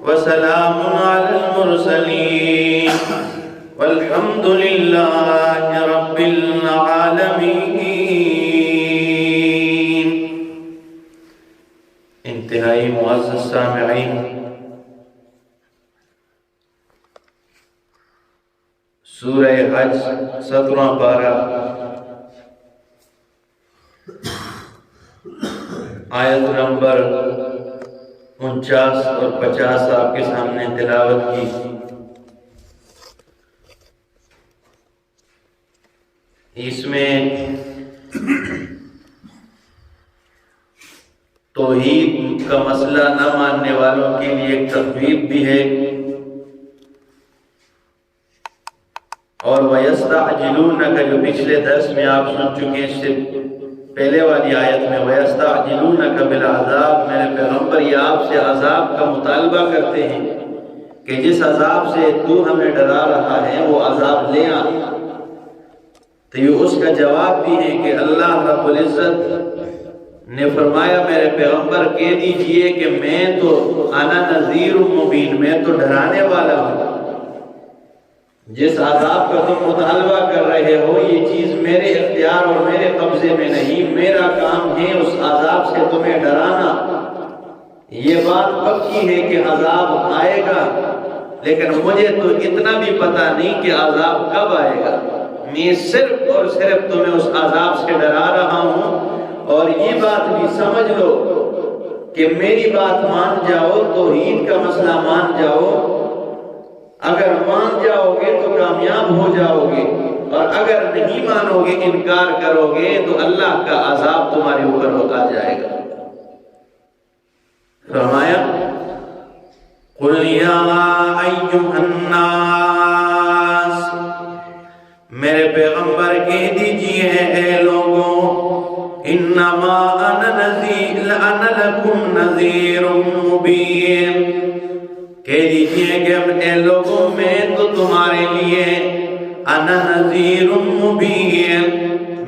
وسلام على المرسلين والحمد لله رب العالمين۔ انتہائی معزز سامعین، سورہ حج 17واں پارہ آیت نمبر 49 اور 50 آپ کے سامنے تلاوت کی۔ اس میں توحید کا مسئلہ نہ ماننے والوں کے لیے ایک تخویف بھی ہے، اور وَيَسْتَعْجِلُونَكَ جو پچھلے درس میں آپ سن چکے، اس سے پہلے والی آیت میں وَيَسْتَعْجِلُونَكَ بِالْعَذَابِ، میرے پیغمبر یہ آپ سے عذاب کا مطالبہ کرتے ہیں کہ جس عذاب سے تو ہمیں ڈرا رہا ہے وہ عذاب لے آ۔ تو یہ اس کا جواب بھی ہے کہ اللہ رب العزت نے فرمایا میرے پیغمبر کہہ دیجئے کہ میں تو انا نذیر مبین، میں تو ڈرانے والا ہوں۔ جس عذاب کا تم مطالبہ کر رہے ہو یہ چیز میرے اختیار اور میرے قبضے میں نہیں، میرا کام ہے اس عذاب سے تمہیں ڈرانا۔ یہ بات پکی ہے کہ عذاب آئے گا، لیکن مجھے تو اتنا بھی پتہ نہیں کہ عذاب کب آئے گا، میں صرف اور صرف تمہیں اس عذاب سے ڈرا رہا ہوں۔ اور یہ بات بھی سمجھ لو کہ میری بات مان جاؤ، توحید کا مسئلہ مان جاؤ، اگر مان جاؤ گے تو کامیاب ہو جاؤ گے، اور اگر نہیں مانو گے، انکار کرو گے تو اللہ کا عذاب تمہارے اوپر آ جائے گا۔ فرمایا قُلْ يَا أَيُّهَا النَّاسِ، میرے پیغمبر کہہ دیجئے اے لوگوں، انما انا لکم نذیر مبین، کہہ دیجئے کہ اے لوگوں میں تو تمہارے لیے انا نذیر مبین،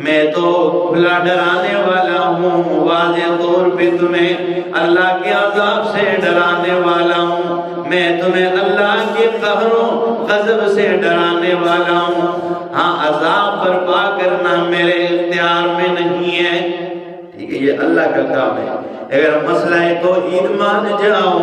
میں تو کھلا ڈرانے والا ہوں، واضح طور پہ تمہیں اللہ کے عذاب سے ڈرانے والا ہوں، میں تمہیں اللہ کے قہر و غضب سے ڈرانے والا ہوں۔ ہاں عذاب برپا کرنا میرے اختیار میں نہیں ہے، ٹھیک ہے، یہ اللہ کا کام ہے۔ اگر مسئلہ توحید مان جاؤ،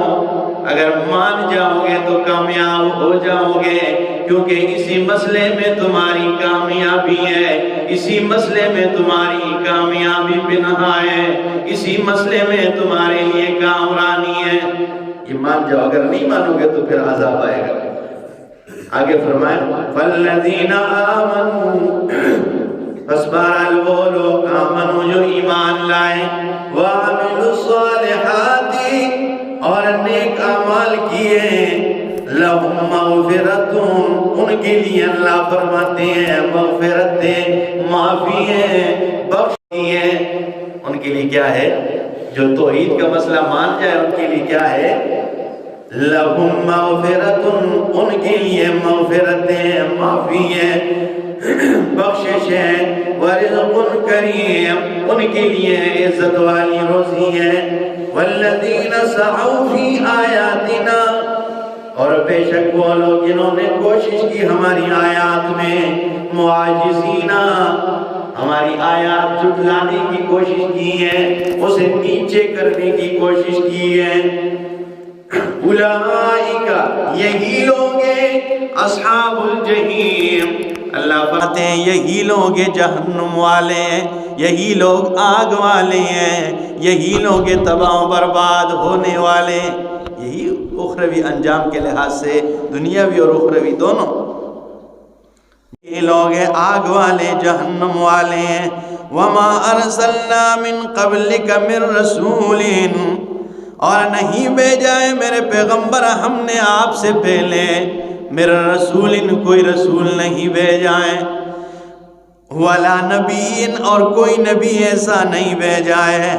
اگر مان جاؤ گے تو کامیاب ہو جاؤ گے، کیونکہ اسی مسئلے میں تمہاری کامیابی ہے، اسی مسئلے میں تمہاری کامیابی پنہا ہے، اسی مسئلے میں تمہارے لیے کامرانی ہے۔ یہ مان جاؤ، اگر نہیں مانو گے تو پھر عذاب آئے گا۔ آگے فرمائیں فَالَّذِينَ آمَنُوا، پس بہرحال وہ لوگ آمنوا جو ایمان لائے، وَعَمِلُوا الصَّالِحَاتِ اور نیک اعمال کیے، لَهُمْ مَغْفِرَةٌ ان کے لیے اللہ فرماتے ہیں مغفرت دے، معافی ہے، بخشی ہے۔ ان کے لیے کیا ہے؟ جو توحید کا مسئلہ مان جائے ان کے لیے کیا ہے؟ لَهُمْ مَغْفِرَةٌ ان کے لیے مغفرت ہے، معافی ہے، بخشش ہے، وَرِزْقٌ كَرِيمٌ ان کے لیے عزت والی روزی ہے، وَالَّذِينَ سَعَوْا فِي آيَاتِنَا اور بے شک وہ لوگ جنہوں نے کوشش کی ہماری آیات میں، معاجزینہ ہماری آیات جھٹلانے کی کوشش کی ہے، اسے نیچے کرنے کی کوشش کی ہے، اولئک یہی لوگ ہیں اصحاب الجحیم، اللہ فرماتے ہیں یہی لوگ جہنم والے ہیں، یہی لوگ آگ والے ہیں، یہی لوگ تباہ و برباد ہونے والے، یہی اخروی انجام کے لحاظ سے دنیاوی اور اخروی دونوں، یہ لوگ آگ والے جہنم والے ہیں۔ وما ارسلنا من قبلک من رسول اور نہیں بھیجا ہے میرے پیغمبر ہم نے آپ سے پہلے میرا رسول کوئی رسول نہیں بھیجا ہے، ولا نبی اور کوئی نبی ایسا نہیں بھیجا ہے،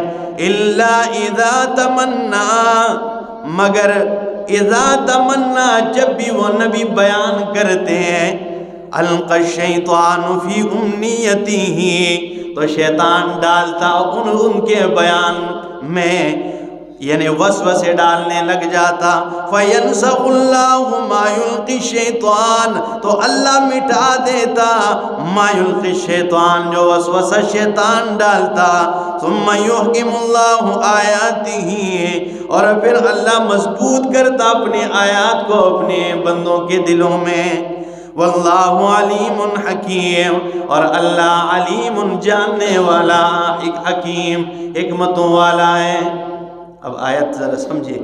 الا اذا تمنا مگر اذا تمنا جب بھی وہ نبی بیان کرتے ہیں، القى الشیطان فی امنیتہ تو شیطان ڈالتا ان کے بیان میں یعنی وسوسے ڈالنے لگ جاتا. فَيَنْسَخُ اللَّهُ مَا يُلْقِي الشَّيْطَانُ، تو اللہ مٹا دیتا ما یلقی الشیطان، جو وسوسہ شیطان ڈالتا. ثُمَّ يُحْكِمُ اللَّهُ آیَاتِهِ، اور پھر اللہ مضبوط کرتا اپنے آیات کو اپنے بندوں کے دلوں میں. واللہ علیم حکیم، اور اللہ علیم جاننے والا، حکیم حکمتوں والا ہے. اب آیت ذرا سمجھے.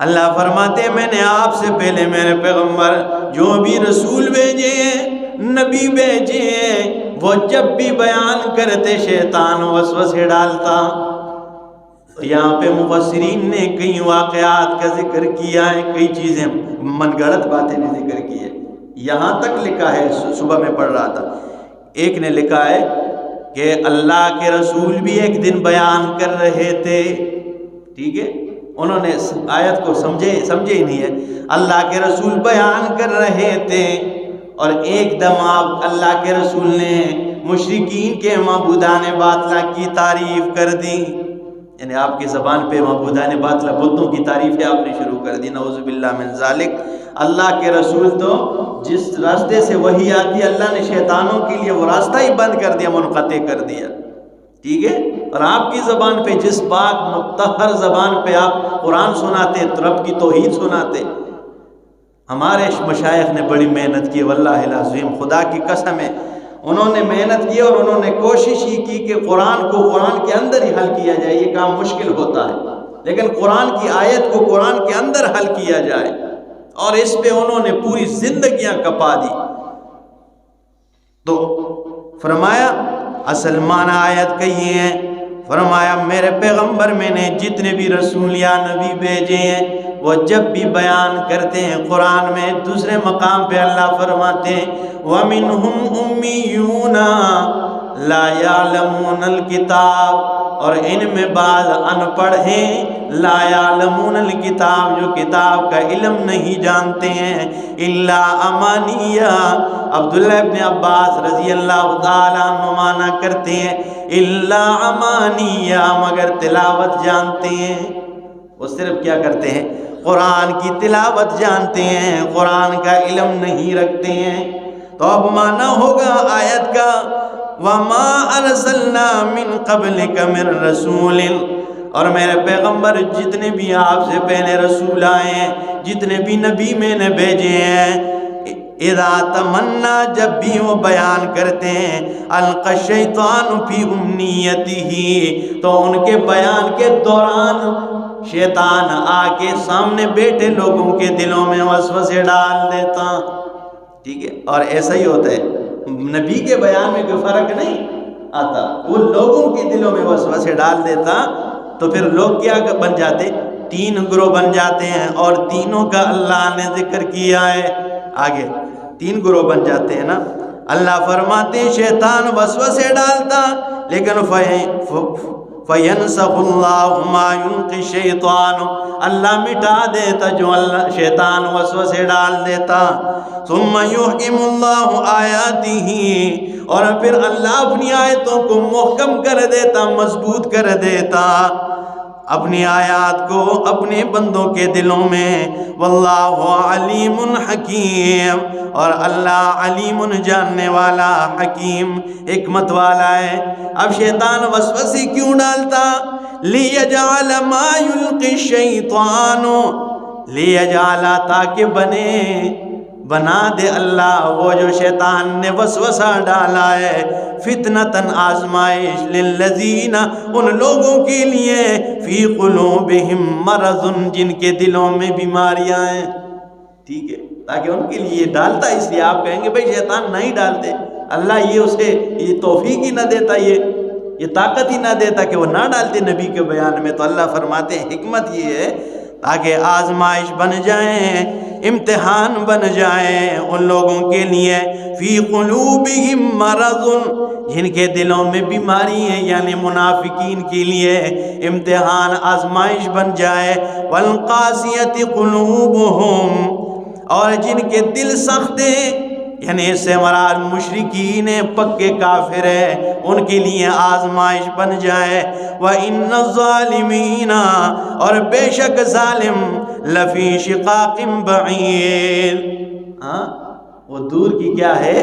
اللہ فرماتے ہیں میں نے آپ سے پہلے میرے پیغمبر جو بھی رسول بھیجے ہیں، نبی بھیجے ہیں، وہ جب بھی بیان کرتے شیطان وسوسے ڈالتا. یہاں پہ مفسرین نے کئی واقعات کا ذکر کیا ہے، کئی چیزیں من گھڑت باتیں بھی ذکر کی ہے. یہاں تک لکھا ہے، صبح میں پڑھ رہا تھا، ایک نے لکھا ہے کہ اللہ کے رسول بھی ایک دن بیان کر رہے تھے. ٹھیک ہے، انہوں نے آیت کو سمجھے ہی نہیں ہے. اللہ کے رسول بیان کر رہے تھے اور ایک دم آپ اللہ کے رسول نے مشرکین کے معبودان باطلہ کی تعریف کر دی. یعنی آپ کی زبان پہ معبودان باطلہ بتوں کی تعریفیں آپ نے شروع کر دی. نعوذ باللہ من ذالک. اللہ کے رسول تو جس راستے سے وحی آتی ہے اللہ نے شیطانوں کے لیے وہ راستہ ہی بند کر دیا، منقطع کر دیا. ٹھیک ہے، اور آپ کی زبان پہ جس پاک مطہر زبان پہ آپ قرآن سناتے، رب کی توحید سناتے. ہمارے مشائخ نے بڑی محنت کی، واللہ العظیم خدا کی قسم ہے، انہوں نے محنت کی اور انہوں نے کوشش ہی کی کہ قرآن کو قرآن کے اندر ہی حل کیا جائے. یہ کام مشکل ہوتا ہے، لیکن قرآن کی آیت کو قرآن کے اندر حل کیا جائے، اور اس پہ انہوں نے پوری زندگیاں کپا دی. تو فرمایا اصل معنی آیت کا یہ ہے، فرمایا میرے پیغمبر میں نے جتنے بھی رسول یا نبی بھیجے ہیں وہ جب بھی بیان کرتے ہیں قرآن میں. دوسرے مقام پہ اللہ فرماتے ہیں وَمِنْهُمْ أُمِّيُّونَ لَا يَعْلَمُونَ الْكِتَابَ، اور ان میں بعض ان پڑھ ہیں لا یعلمون الکتاب، جو کتاب کا علم نہیں جانتے ہیں. الا امانیہ، عبداللہ ابن عباس رضی اللہ تعالیٰ عنہ مانا کرتے ہیں الا امانیہ، مگر تلاوت جانتے ہیں. وہ صرف کیا کرتے ہیں؟ قرآن کی تلاوت جانتے ہیں، قرآن کا علم نہیں رکھتے ہیں. تو اب مانا ہوگا آیت کا وَمَا أَرْسَلْنَا مِن قَبْلِكَ مِن رَسُولٍ، اور میرے پیغمبر جتنے بھی آپ سے پہلے رسول آئے ہیں، جتنے بھی نبی میں نے بھیجے ہیں، اِذَا تَمَنَّا، جب بھی وہ بیان کرتے ہیں أَلْقَى الشَّيْطَانُ فِي أُمْنِيَّتِهِ، تو ان کے بیان کے دوران شیطان آ کے سامنے بیٹھے لوگوں کے دلوں میں وسوسے ڈال دیتا. ٹھیک ہے، اور ایسا ہی ہوتا ہے، نبی کے بیان میں کوئی فرق نہیں آتا، وہ لوگوں کے دلوں میں وسوسے ڈال دیتا. تو پھر لوگ کیا بن جاتے؟ 3 گروہ بن جاتے ہیں، اور تینوں کا اللہ نے ذکر کیا ہے. آگے 3 گروہ بن جاتے ہیں نا. اللہ فرماتے شیطان وسوسے ڈالتا، لیکن فَيَنْسَخُ اللَّهُ مَا يُلْقِي الشَّيْطَانُ، اللہ مٹا دیتا جو شیطان وسوسے ڈال دیتا. ثُمَّ يُحْكِمُ اللَّهُ آيَاتِهِ، اور پھر اللہ اپنی آیتوں کو محکم کر دیتا، مضبوط کر دیتا اپنی آیات کو اپنے بندوں کے دلوں میں. واللہ علیم حکیم، اور اللہ علیم جاننے والا، حکیم حکمت والا ہے. اب شیطان وسوسے کیوں ڈالتا؟ لیجعل ما یلقی الشیطان، لیجعل، تاکہ بنا دے اللہ وہ جو شیطان نے وسوسہ ڈالا ہے، فتنتاً آزمائش، للذین، ان لوگوں کے لیے، فی قلوبہم مرض، جن کے دلوں میں بیماریاں ہیں. ٹھیک ہے، تاکہ ان کے لیے ڈالتا. اس لیے آپ کہیں گے بھئی شیطان نہیں ڈالتے، اللہ یہ اسے یہ توفیق ہی نہ دیتا، یہ طاقت ہی نہ دیتا کہ وہ نہ ڈالتے نبی کے بیان میں. تو اللہ فرماتے ہیں حکمت یہ ہے تاکہ آزمائش بن جائیں، امتحان بن جائیں ان لوگوں کے لیے، فی قلوبہم مرض، جن کے دلوں میں بیماری ہے، یعنی منافقین کے لیے امتحان آزمائش بن جائے. والقاسیۃ قلوبہم، اور جن کے دل سخت ہیں، یعنی اس سے مراد مشرکین پکے کافر ہیں، ان کے لیے آزمائش بن جائے۔ وَإِنَّ الظَّالِمِينَ، اور بے شک ظالم، لَفِي شِقَاقٍ بَعِيدٍ، ہاں وہ دور کی کیا ہے؟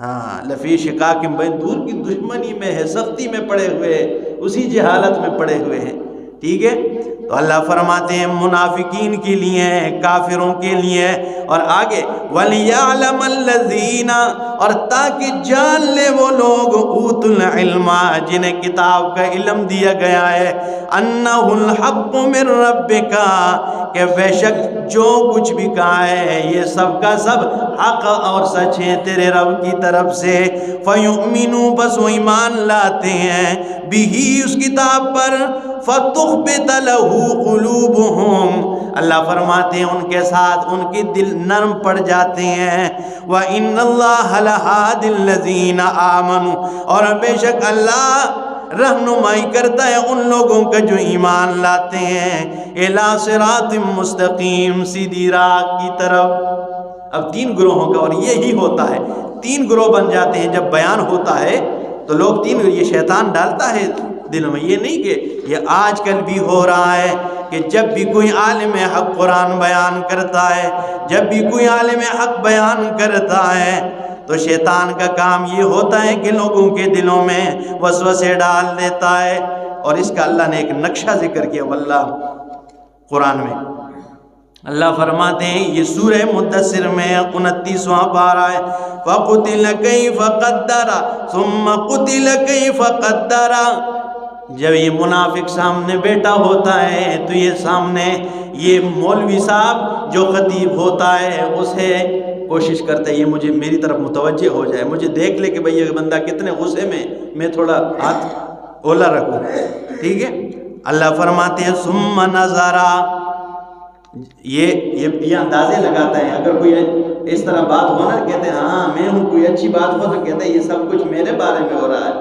ہاں لفی شقاق بین، دور کی دشمنی میں ہے، سختی میں پڑے ہوئے ہیں، اسی جہالت میں پڑے ہوئے ہیں، ٹھیک ہے۔ تو اللہ فرماتے ہیں منافقین کے لیے، کافروں کے لیے، اور آگے وَلِيَعْلَمَ الَّذِينَ، اور تاکہ جان لے وہ لوگ اوتوا العلم، جنہیں کتاب کا علم دیا گیا ہے، أَنَّهُ الْحَقُّ مِن رَبِّكَ، کہ بے شک جو کچھ بھی کہا ہے یہ سب کا سب حق اور سچ ہے تیرے رب کی طرف سے۔ فَيُؤْمِنُوا، بس وہ ایمان لاتے ہیں، بِهِ، اس کتاب پر، فَتُخْبِتَ لَهُ قُلُوبُهُمْ، اللہ فرماتے ہیں ان کے ساتھ ان کے دل نرم پڑ جاتے ہیں۔ وَإِنَّ اللَّهَ لَهَادِ الَّذِينَ آمَنُوا، اور بے شک اللہ رہنمائی کرتا ہے ان لوگوں کا جو ایمان لاتے ہیں، اِلَىٰ صِرَاطٍ مُسْتَقِيمٍ، سیدھی راہ کی طرف۔ اب تین گروہوں کا، اور یہی ہوتا ہے، تین گروہ بن جاتے ہیں جب بیان ہوتا ہے تو لوگ تین، یہ شیطان ڈالتا ہے دلوں میں، یہ نہیں کہ یہ آج کل بھی ہو رہا ہے کہ جب بھی کوئی عالم حق قرآن بیان کرتا ہے، جب بھی کوئی عالم حق بیان کرتا ہے تو شیطان کا کام یہ ہوتا ہے کہ لوگوں کے دلوں میں وسوسے ڈال دیتا ہے، اور اس کا اللہ نے ایک نقشہ ذکر کیا واللہ قرآن میں۔ اللہ فرماتے ہیں، یہ سورہ مدثر میں 29واں پارہ ہے، فَقُتِلَ كَيْفَ قَدَّرَ ثُمَّ قُتِلَ كَيْفَ قَدَّرَ، جب یہ منافق سامنے بیٹا ہوتا ہے تو یہ سامنے یہ مولوی صاحب جو خطیب ہوتا ہے اسے کوشش کرتا ہے یہ مجھے میری طرف متوجہ ہو جائے، مجھے دیکھ لے کہ بھئی یہ بندہ کتنے غصے میں تھوڑا ہاتھ اولا رکھوں، ٹھیک ہے۔ اللہ فرماتے ہیں ثم نظر، یہ اندازے لگاتا ہے، اگر کوئی اس طرح بات ہونا کہتے ہیں ہاں میں ہوں، کوئی اچھی بات ہو تو کہتے ہیں یہ سب کچھ میرے بارے میں ہو رہا ہے،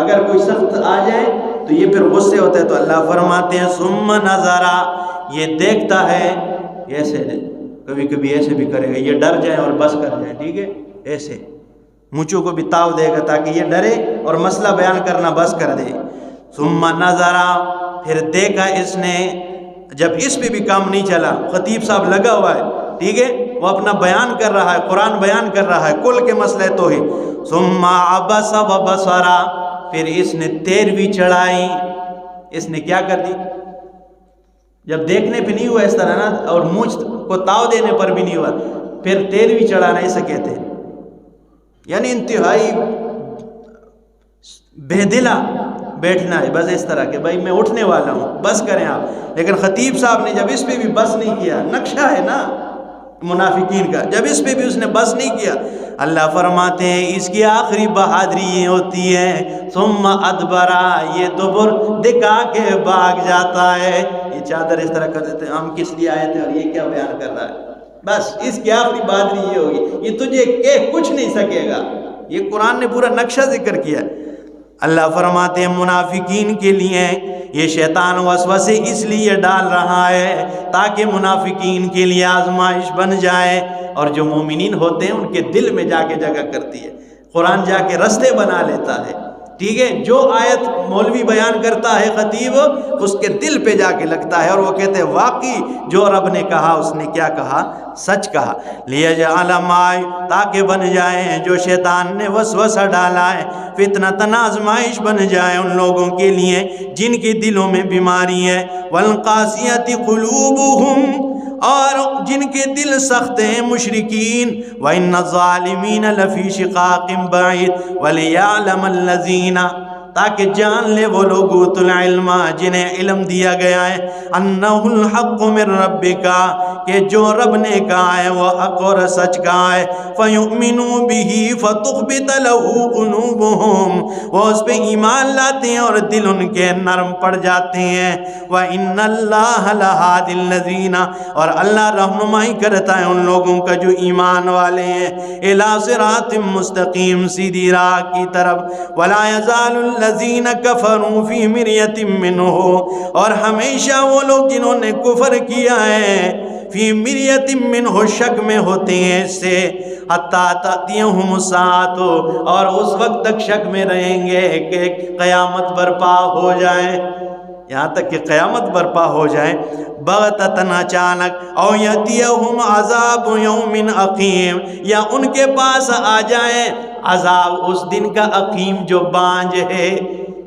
اگر کوئی سخت آ جائے تو یہ پھر غصے ہوتا ہے۔ تو اللہ فرماتے ہیں ثم نظر، یہ دیکھتا ہے، ایسے کبھی کبھی ایسے بھی کرے گا، یہ ڈر جائے اور بس کر جائے، ٹھیک ہے، ایسے مچھو کو بھی تاؤ دے گا تاکہ یہ ڈرے اور مسئلہ بیان کرنا بس کر دے۔ ثم نظر، پھر دیکھا اس نے، جب اس پہ بھی کام نہیں چلا، خطیب صاحب لگا ہوا ہے، ٹھیک ہے، وہ اپنا بیان کر رہا ہے، قرآن بیان کر رہا ہے، کل کے مسئلے توحید۔ ثم عبس وبصر، پھر اس نے تیروی چڑھائی، اس نے کیا کر دی؟ جب دیکھنے پہ نہیں ہوا اس طرح نا، اور مجھ کو تاؤ دینے پر بھی نہیں ہوا، پھر تیروی چڑھانا اسے کہتے ہیں، یعنی انتہائی بے دلا بیٹھنا ہے، بس اس طرح کہ بھائی میں اٹھنے والا ہوں، بس کریں آپ۔ لیکن خطیب صاحب نے جب اس پہ بھی بس نہیں کیا، نقشہ ہے نا منافقین کا، جب اس پہ بھی اس نے بس نہیں کیا، اللہ فرماتے ہیں اس کی آخری بہادری یہ ہوتی ہے ثم ادبرا، یہ دبر دکھا کے بھاگ جاتا ہے۔ یہ چادر اس طرح کر دیتے ہیں، ہم کس لیے آئے تھے اور یہ کیا بیان کر رہا ہے، بس اس کی آخری بہادری یہ ہوگی، یہ تجھے کہہ کچھ نہیں سکے گا۔ یہ قرآن نے پورا نقشہ ذکر کیا۔ اللہ فرماتے ہیں منافقین کے لیے یہ شیطان وسوسے اس لیے ڈال رہا ہے تاکہ منافقین کے لیے آزمائش بن جائے، اور جو مومنین ہوتے ہیں ان کے دل میں جا کے جگہ کرتی ہے، قرآن جا کے رستے بنا لیتا ہے، ٹھیک ہے۔ جو آیت مولوی بیان کرتا ہے خطیب، اس کے دل پہ جا کے لگتا ہے، اور وہ کہتے ہیں واقعی جو رب نے کہا اس نے کیا کہا، سچ کہا۔ لیجعل ما، تاکہ بن جائیں جو شیطان نے وسوسہ ڈالا ہے، فتنۃ، آزمائش بن جائے ان لوگوں کے لیے جن کے دلوں میں بیماری ہے، والقاسیۃ قلوبہم، اور جن کے دل سخت ہیں مشرکین، وَإِنَّ الظَّالِمِينَ لَفِي شِقَاقٍ بَعِيدٍ وَلِيَعْلَمَ الَّذِينَ، تاکہ جان لے وہ لوگ اوتوا العلم جنہیں علم دیا گیا ہے، انہ الحق من ربک، کہ جو رب نے کہا ہے وہ حق اور سچ کہا ہے، فیؤمنوا بہ فتخبت له قلوبہم، وہ اس پہ ایمان لاتے ہیں اور دل ان کے نرم پڑ جاتے ہیں، وَإِنَّ اللَّهَ لَهَادِ الَّذِينَ، اور اللہ رہنمائی کرتا ہے ان لوگوں کا جو ایمان والے ہیں، اِلَىٰ صِرَاطٍ مُسْتَقِيمٍ، سیدھی راہ کی طرف، وَلَا يَزَالُ الَّذِينَ كَفَرُوا فِي مِرْيَةٍ مِّنْهُ، اور ہمیشہ وہ لوگ جنہوں نے کفر کیا ہے، فی مریۃ منہ، شک میں ہوتے ہیں اس سے، حتی تأتیہم الساعۃ، اور اس وقت تک شک میں رہیں گے کہ قیامت برپا ہو جائے، یہاں تک کہ قیامت برپا ہو جائے، بغتتاً اچانک، او یأتیہم عذاب یوم عقیم، یا ان کے پاس آ جائے عذاب اس دن کا عقیم جو بانجھ ہے،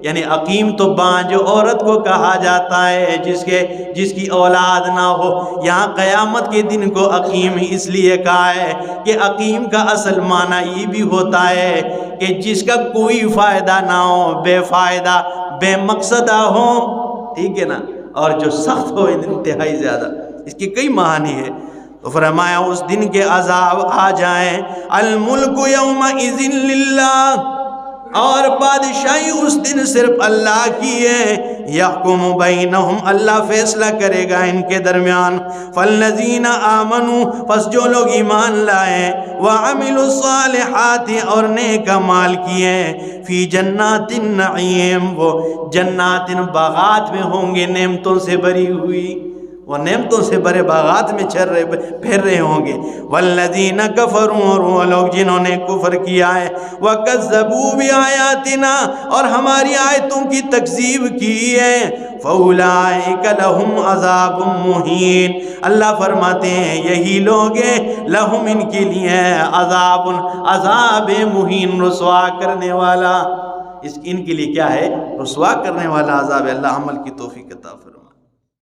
یعنی عقیم تو بانجھ عورت کو کہا جاتا ہے جس کی اولاد نہ ہو، یہاں قیامت کے دن کو عقیم اس لیے کہا ہے کہ عقیم کا اصل معنی یہ بھی ہوتا ہے کہ جس کا کوئی فائدہ نہ ہو، بے فائدہ بے مقصدہ ہو، ٹھیک ہے نا، اور جو سخت ہو انتہائی زیادہ، اس کی کئی معنی ہے۔ تو فرمایا اس دن کے عذاب آ جائیں، الملک یومئذ للہ، اور بادشاہی اس دن صرف اللہ کی ہے، یحکم بینہم، اللہ فیصلہ کرے گا ان کے درمیان، فالذین آمنوا، پس جو لوگ ایمان لائے، وعملوا الصالحات، اور نیک اعمال کیے، فی جنات النعیم، وہ جنات باغات میں ہوں گے، نعمتوں سے بری ہوئی، وہ نعمتوں سے بڑے باغات میں پھر رہے ہوں گے، والذین کفروا، اور وہ لوگ جنہوں نے کفر کیا ہے، وکذبوا بآیاتنا، اور ہماری آیتوں کی تکذیب کی ہے، فاولئک لہم عذاب مہین، اللہ فرماتے ہیں یہی لوگ ہیں، لہم ان کے لیے عذاب، عذاب مہین، رسوا کرنے والا، ان کے لیے کیا ہے؟ رسوا کرنے والا عذاب ہے۔ اللہ عمل کی توفیق عطا فرمائے۔